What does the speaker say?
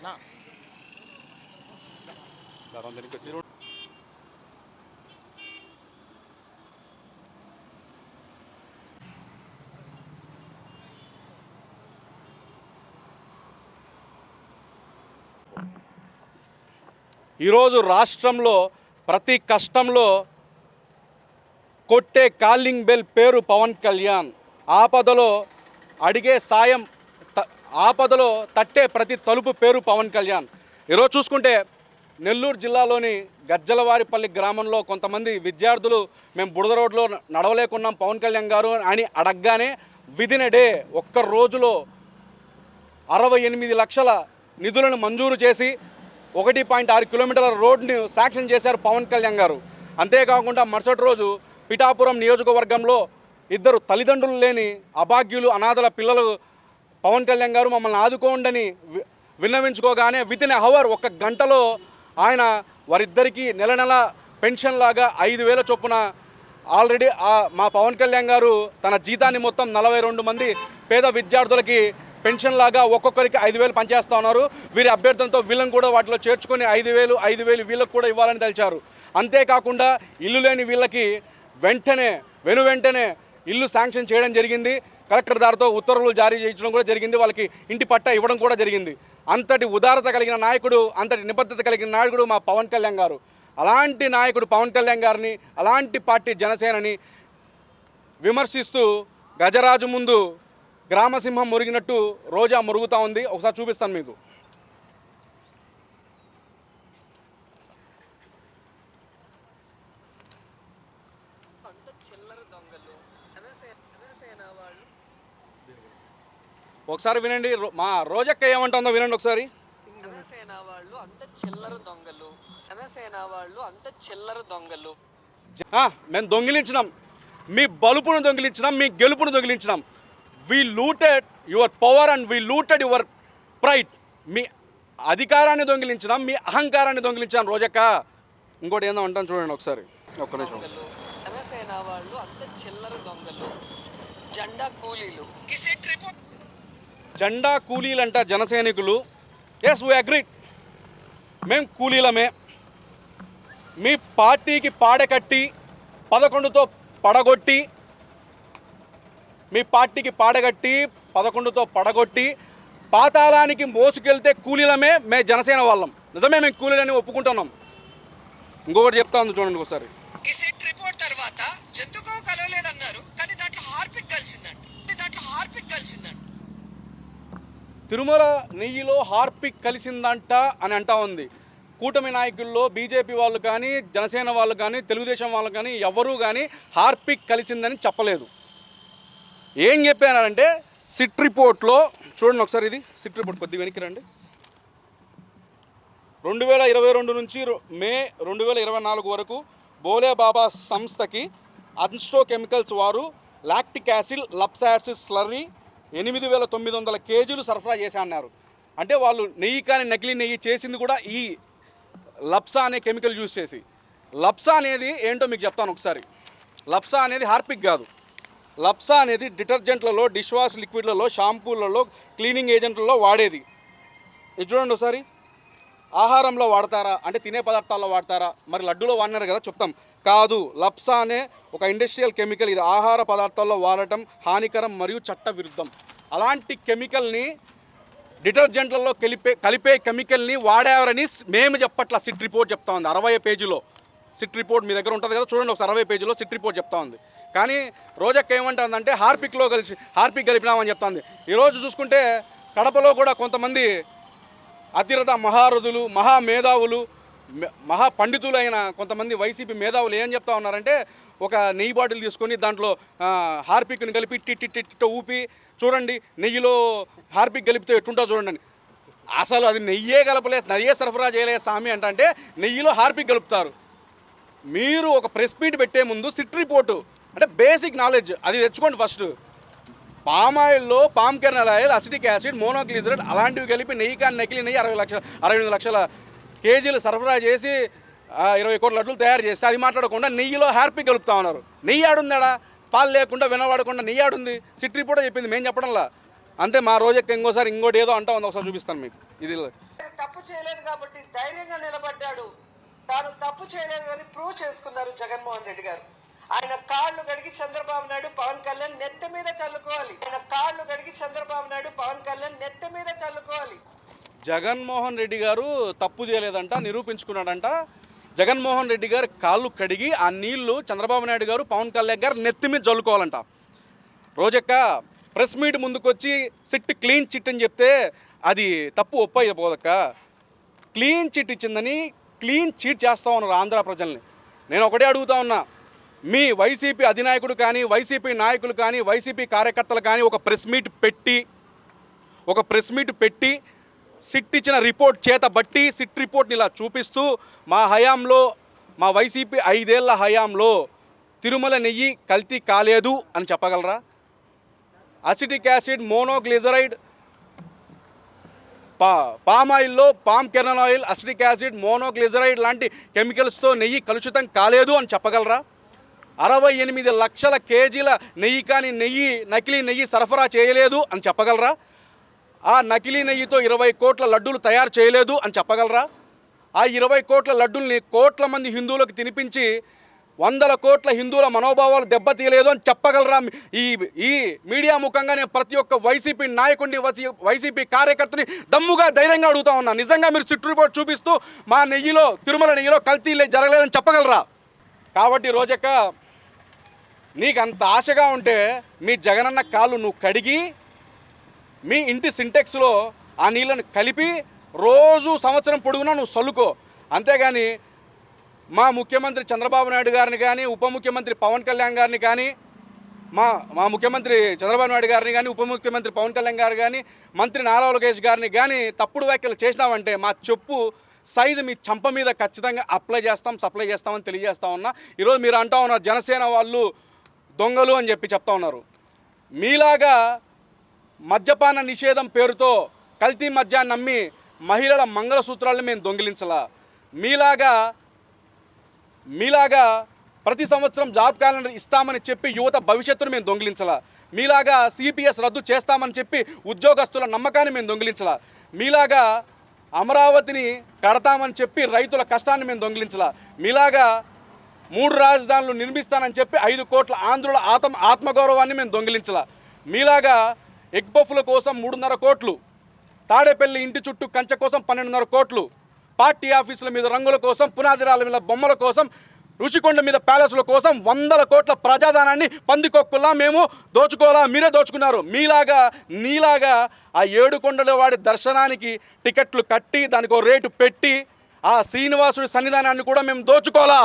నా ఈరోజు రాష్ట్రంలో ప్రతి కష్టంలో కొట్టే కాలింగ్ బెల్ పేరు పవన్ కళ్యాణ్. ఆపదలో అడిగే సాయం, ఆపదలో తట్టే ప్రతి తలుపు పేరు పవన్ కళ్యాణ్. ఈరోజు చూసుకుంటే నెల్లూరు జిల్లాలోని గజ్జలవారిపల్లి గ్రామంలో కొంతమంది విద్యార్థులు మేము బురద రోడ్లో నడవలేకున్నాం పవన్ కళ్యాణ్ గారు అని అడగగానే విదిన్ ఎ డే ఒక్క రోజులో 68 లక్షల నిధులను మంజూరు చేసి 1.6 కిలోమీటర్ల రోడ్ని శాంక్షన్ చేశారు పవన్ కళ్యాణ్ గారు. అంతేకాకుండా మరుసటి రోజు పిఠాపురం నియోజకవర్గంలో 2 తల్లిదండ్రులు లేని అభాగ్యులు అనాథల పిల్లలు పవన్ కళ్యాణ్ గారు మమ్మల్ని ఆదుకోండి విన్నవించుకోగానే వితిన్ అవర్ ఒక్క గంటలో ఆయన వారిద్దరికీ నెల నెల పెన్షన్ లాగా 5,000 చొప్పున ఆల్రెడీ మా పవన్ కళ్యాణ్ గారు తన జీతాన్ని మొత్తం 42 మంది పేద విద్యార్థులకి పెన్షన్ లాగా ఒక్కొక్కరికి 5,000 పనిచేస్తూ ఉన్నారు. వీరి అభ్యర్థనతో వీళ్ళని కూడా వాటిలో చేర్చుకొని 5,000 వీళ్ళకి కూడా ఇవ్వాలని తలిచారు. అంతేకాకుండా ఇల్లు లేని వీళ్ళకి వెంటనే ఇల్లు శాంక్షన్ చేయడం జరిగింది. కలెక్టర్ దారితో ఉత్తర్వులు జారీ చేయించడం కూడా జరిగింది. వాళ్ళకి ఇంటి పట్టా ఇవ్వడం కూడా జరిగింది. అంతటి ఉదారత కలిగిన నాయకుడు, అంతటి నిబద్ధత కలిగిన నాయకుడు మా పవన్ కళ్యాణ్ గారు. అలాంటి నాయకుడు పవన్ కళ్యాణ్ గారిని, అలాంటి పార్టీ జనసేనని విమర్శిస్తూ గజరాజు ముందు గ్రామసింహం మురిగినట్టు రోజా మురుగుతూ ఉంది. ఒకసారి చూపిస్తాను మీకు. ఒకసారి వినండి, మా రోజక్క ఏమంటుందో వినండి ఒకసారి. జనసేన వాళ్ళు అంత చిల్లర దొంగలు, జనసేన వాళ్ళు అంత చిల్లర దొంగలు. మేము దొంగిలించినాం, మీ బలుపును దొంగిలించినాం, మీ గెలుపును దొంగిలించినాం. We looted your power and we looted your pride. మీ అధికారాన్ని దొంగిలించినాం, మీ అహంకారాన్ని దొంగిలించాం రోజక్క. ఇంకోటి ఏందో అంటాను చూడండి ఒకసారి, ఒక్క నిమిషం. జనసేన వాళ్ళు అంత చిల్లర దొంగలు, జెండా కూలీలంట జనసైనికులు. ఎస్, వీ అగ్రీ, మేము కూలీలమే. మీ పార్టీకి పాడకట్టి 11తో పడగొట్టి, మీ పార్టీకి పాడగట్టి 11తో పడగొట్టి పాతాళానికి మోసుకెళ్తే కూలీలమే మే జనసేన వాళ్ళం. నిజమే, మేము కూలీలని ఒప్పుకుంటున్నాం. ఇంకొకటి చెప్తా ఉంది చూడండి ఒకసారి. ఈ సెట్ రిపోర్ట్ తర్వాత జంతుకో కలవలేదన్నారు, కానీ దాంట్లో హార్పిక్ కలిసిందంట. తిరుమల నెయ్యిలో హార్పిక్ కలిసిందంట అని అంటా ఉంది. కూటమి నాయకుల్లో బీజేపీ వాళ్ళు కానీ, జనసేన వాళ్ళు కానీ, తెలుగుదేశం వాళ్ళు కానీ ఎవరూ కానీ హార్పిక్ కలిసిందని చెప్పలేదు. ఏం చెప్పారంటే సిట్ రిపోర్ట్లో చూడండి ఒకసారి, ఇది సిట్ రిపోర్ట్, కొద్దిగా వెనక్కి రండి. 2022 నుంచి మే 2024 వరకు బోలే బాబా సంస్థకి అన్స్టో కెమికల్స్ వారు లాక్టిక్ యాసిడ్, లప్సాసిడ్ స్లర్రీ 8,900 కేజీలు సరఫరా చేశారన్నారు. అంటే వాళ్ళు నెయ్యి కానీ నకిలీ నెయ్యి చేసింది కూడా ఈ లప్సా అనే కెమికల్ యూజ్ చేసి. లప్సా అనేది ఏంటో మీకు చెప్తాను ఒకసారి. లప్సా అనేది హార్పిక్ కాదు. లప్సా అనేది డిటర్జెంట్లలో, డిష్ వాష్ లిక్విడ్లలో, షాంపూలలో, క్లీనింగ్ ఏజెంట్లలో వాడేది. ఇది చూడండి ఒకసారి. ఆహారంలో వాడతారా అంటే తినే పదార్థాల్లో వాడతారా, మరి లడ్డూలో వాడినారు కదా చెప్తాం. కాదు, లప్సా అనే ఒక ఇండస్ట్రియల్ కెమికల్. ఇది ఆహార పదార్థాల్లో వాడటం హానికరం మరియు చట్ట విరుద్ధం. అలాంటి కెమికల్ని డిటర్జెంట్లలో కలిపే కెమికల్ని వాడారని మేము చెప్పట్ల, సిట్ రిపోర్ట్ చెప్తా ఉంది. 60 పేజీలో సిట్ రిపోర్ట్ మీ దగ్గర ఉంటుంది కదా, చూడండి ఒకసారి. 60 పేజీలో సిట్ రిపోర్ట్ చెప్తా ఉంది. కానీ రోజక్క ఏమంటుందంటే హార్పిక్ కలిపినామని చెప్తుంది. ఈరోజు చూసుకుంటే కడపలో కూడా కొంతమంది అతిరథ మహారథులు, మహామేధావులు, మహా పండితులైన కొంతమంది వైసీపీ మేధావులు ఏం చెప్తా ఉన్నారంటే, ఒక నెయ్యి బాటిల్ తీసుకొని దాంట్లో హార్పిక్ని కలిపి టిట్ ఊపి చూడండి, నెయ్యిలో హార్పిక్ కలిపితే ఎట్టుంటో చూడండి. అసలు అది నెయ్యే కలపలేదు, నెయ్యే సరఫరా చేయలేదు సామి అంటే నెయ్యిలో హార్పిక్ కలుపుతారు. మీరు ఒక ప్రెస్ మీట్ పెట్టే ముందు సిట్ రిపోర్టు అంటే బేసిక్ నాలెడ్జ్ అది తెచ్చుకోండి ఫస్ట్. పామ్ ఆయిల్లో palm kernel oil, acetic acid, monoglyceride అలాంటివి కలిపి నెయ్యి కానీ నకిలీ నెయ్యి 68 లక్షల కేజీలు సరఫరా చేసి 20 కోట్ల లడ్డూలు తయారు చేస్తే అది మాట్లాడకుండా నెయ్యిలో హార్పిక్ కలుపుతా ఉన్నారు. నెయ్యి ఆడుందాడా? పాలు లేకుండా వినవాడకుండా నెయ్యి ఆడుంది. సిట్ రిపోర్ట్ చెప్పింది, మేము చెప్పడంలా. అంతే. మా రోజెక్క ఇంకోసారి ఇంకోటి ఏదో అంటా ఉంది, ఒకసారి చూపిస్తాను మీకు. ఇది తప్పు చేయలేదు కాబట్టి ధైర్యంగా నిలబడ్డాడు. తాను తప్పు చేయలేదు అని ప్రూవ్ చేసుకున్నారు జగన్మోహన్ రెడ్డి గారు. ఆయన కాళ్ళు గడిగి చంద్రబాబు నాయుడు పవన్ కళ్యాణ్ నెత్తి మీద చల్లుకోవాలి. ఆయన కాళ్ళు గడిగి చంద్రబాబు నాయుడు పవన్ కళ్యాణ్ నెత్తి మీద చల్లుకోవాలి. జగన్మోహన్ రెడ్డి గారు తప్పు చేయలేదంట, నిరూపించుకున్నాడంట. జగన్మోహన్ రెడ్డి గారు కాళ్ళు కడిగి ఆ నీళ్లు చంద్రబాబు నాయుడు గారు పవన్ కళ్యాణ్ గారు నెత్తి మీద చల్లుకోవాలంట. రోజక్క ప్రెస్ మీట్ ముందుకొచ్చి సిట్ క్లీన్ చిట్ అని చెప్తే అది తప్పు ఒప్పైపోదక్క. క్లీన్ చిట్ ఇచ్చిందని క్లీన్ చీట్ చేస్తూ ఉన్నారు ఆంధ్ర ప్రజల్ని. నేను ఒకటే అడుగుతా ఉన్నా, మీ వైసీపీ అధినాయకుడు కానీ, వైసీపీ నాయకులు కానీ, వైసీపీ కార్యకర్తలు కానీ ఒక ప్రెస్ మీట్ పెట్టి సిట్ ఇచ్చిన రిపోర్ట్ చేత బట్టి సిట్ రిపోర్ట్ని ఇలా చూపిస్తూ మా హయాంలో, మా వైసీపీ 5 ఏళ్ల హయాంలో తిరుమల నెయ్యి కల్తీ కాలేదు అని చెప్పగలరా? అసిటిక్ యాసిడ్, మోనోగ్లిజరైడ్, పామ్ ఆయిల్లో palm kernel oil, acetic acid, monoglyceride లాంటి కెమికల్స్తో నెయ్యి కలుషితం కాలేదు అని చెప్పగలరా? 68 లక్షల కేజీల నెయ్యి కానీ నకిలీ నెయ్యి సరఫరా చేయలేదు అని చెప్పగలరా? ఆ నకిలీ నెయ్యితో 20 కోట్ల లడ్డూలు తయారు చేయలేదు అని చెప్పగలరా? ఆ 20 కోట్ల లడ్డూల్ని కోట్ల మంది హిందువులకు తినిపించి 100 కోట్ల హిందువుల మనోభావాలు దెబ్బతీయలేదు అని చెప్పగలరా? ఈ మీడియా ముఖంగా నేను ప్రతి ఒక్క వైసీపీ నాయకుడిని, వైసీపీ కార్యకర్తని దమ్ముగా ధైర్యంగా అడుగుతా ఉన్నా, నిజంగా మీరు సిట్ రిపోర్ట్ చూపిస్తూ మా నెయ్యిలో, తిరుమల నెయ్యిలో కల్తీ జరగలేదని చెప్పగలరా? కాబట్టి రోజక్క, నీకు అంత ఆశగా ఉంటే మీ జగనన్న కాళ్ళు నువ్వు కడిగి మీ ఇంటి సింటెక్స్లో ఆ నీళ్ళను కలిపి రోజు సంవత్సరం పొడుగునా నువ్వు చల్లుకో. అంతేగాని మా ముఖ్యమంత్రి చంద్రబాబు నాయుడు గారిని కానీ, ఉప ముఖ్యమంత్రి పవన్ కళ్యాణ్ గారిని కానీ, మా ముఖ్యమంత్రి చంద్రబాబు నాయుడు గారిని కానీ, ఉప ముఖ్యమంత్రి పవన్ కళ్యాణ్ గారు కానీ, మంత్రి నారా లోకేష్ గారిని కానీ తప్పుడు వ్యాఖ్యలు చేసినావంటే మా చెప్పు సైజు మీ చంప మీద ఖచ్చితంగా సప్లై చేస్తామని తెలియజేస్తా ఉన్నా. ఈరోజు మీరు అంటా ఉన్నారు జనసేన వాళ్ళు దొంగలు అని చెప్తా ఉన్నారు. మీలాగా మద్యపాన నిషేధం పేరుతో కల్తీ మద్యాన్ని నమ్మి మహిళల మంగళసూత్రాలను మేము దొంగిలించలా. మీలాగా ప్రతి సంవత్సరం జాబ్ క్యాలెండర్ ఇస్తామని చెప్పి యువత భవిష్యత్తును మేము దొంగిలించలా. మీలాగా సిపిఎస్ రద్దు చేస్తామని చెప్పి ఉద్యోగస్తుల నమ్మకాన్ని మేము దొంగిలించలా. మీలాగా అమరావతిని కడతామని చెప్పి రైతుల కష్టాన్ని మేము దొంగిలించలా. మీలాగా 3 రాజధానులు నిర్మిస్తానని చెప్పి 5 కోట్ల ఆంధ్రుల ఆత్మగౌరవాన్ని మేము దొంగిలించలా. మీలాగా ఎగ్ పఫ్ల కోసం 3.5 కోట్లు, తాడేపల్లి ఇంటి చుట్టూ కంచె కోసం 12.5 కోట్లు, పార్టీ ఆఫీసుల మీద రంగుల కోసం, పునాదిరాల మీద బొమ్మల కోసం, రుషికొండ మీద ప్యాలెస్ల కోసం 100 కోట్ల ప్రజాధనాన్ని పందికొక్కులా మేము దోచుకోవాలా? మీరే దోచుకున్నారు. నీలాగా ఆ 7 కొండల వాడి దర్శనానికి టికెట్లు కట్టి దానికి ఒక రేటు పెట్టి ఆ శ్రీనివాసుడి సన్నిధానాన్ని కూడా మేము దోచుకోవాలా?